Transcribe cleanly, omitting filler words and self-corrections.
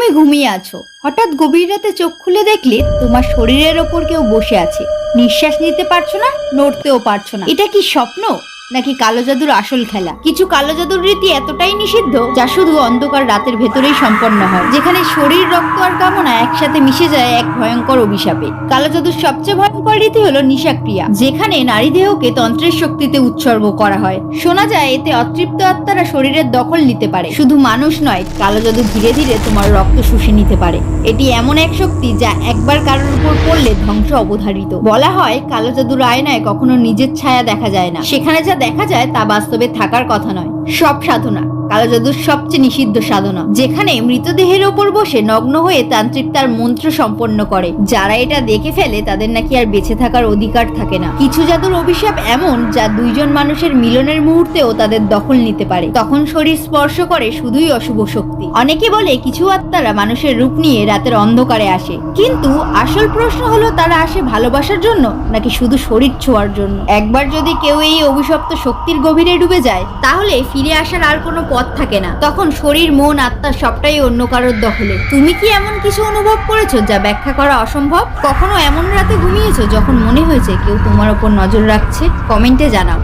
তুমি ঘুমিয়ে আছো, হঠাৎ গভীর রাতে চোখ খুলে দেখলে তোমার শরীরের ওপর কেউ বসে আছে। নিঃশ্বাস নিতে পারছো না, নড়তেও পারছো না। এটা কি স্বপ্ন নাকি কালো জাদুর আসল খেলা? কিছু কালো জাদুর রীতি এতটাই নিষিদ্ধ যা শুধু অন্ধকার রাতের ভেতরেই সম্পন্ন হয়, যেখানে শরীর, রক্ত আর কামনা একসাথে মিশে যায় এক ভয়ঙ্কর অভিশাপে। কালো জাদুর সবচেয়ে ভয়ঙ্কর রীতি হলো নিশাক্রিয়া, যেখানে নারী দেহকে তন্ত্রের শক্তিতে উৎসর্গ করা হয়। শোনা যায় এতে অতৃপ্ত আত্মারা শরীরের দখল নিতে পারে। শুধু মানুষ নয়, কালো জাদু ধীরে ধীরে তোমার রক্ত শুষে নিতে পারে। এটি এমন এক শক্তি যা একবার কারোর উপর পড়লে ধ্বংস অবধারিত। বলা হয় কালো জাদুর আয়নায় কখনো নিজের ছায়া দেখা যায় না, সেখানে যা দেখা যায় তা বাস্তবে থাকার কথা নয়। সব সাধনা কালো জাদুর সবচেয়ে নিষিদ্ধ সাধনা, যেখানে মৃতদেহের ওপর বসে নগ্ন হয়ে তান্ত্রিক তার মন্ত্র সম্পন্ন করে। যারা এটা দেখে ফেলে তাদের নাকি আর বেঁচে থাকার অধিকার থাকে না। কিছু জাদুর অভিশাপ এমন যা দুইজন মানুষের মিলনের মুহূর্তেও তাদের দখল নিতে পারে। তখন শরীর স্পর্শ করে শুধুই অশুভ শক্তি। অনেকে বলে কিছু আত্মারা মানুষের রূপ নিয়ে রাতের অন্ধকারে আসে, কিন্তু আসল প্রশ্ন হলো তারা আসে ভালোবাসার জন্য নাকি শুধু শরীর ছোঁয়ার জন্য। একবার যদি কেউ এই অভিশপ্ত শক্তির গভীরে ডুবে যায়, তাহলে ফিরে আসার আর কোনো পথ থাকে না। তখন শরীর, মন, আত্মা সবটাই অন্য কারোর দখলে। তুমি কি এমন কিছু অনুভব করেছো যা ব্যাখ্যা করা অসম্ভব? কখনো এমন রাতে ঘুমিয়েছো যখন মনে হয়েছে কেউ তোমার উপর নজর রাখছে? কমেন্টে জানাও।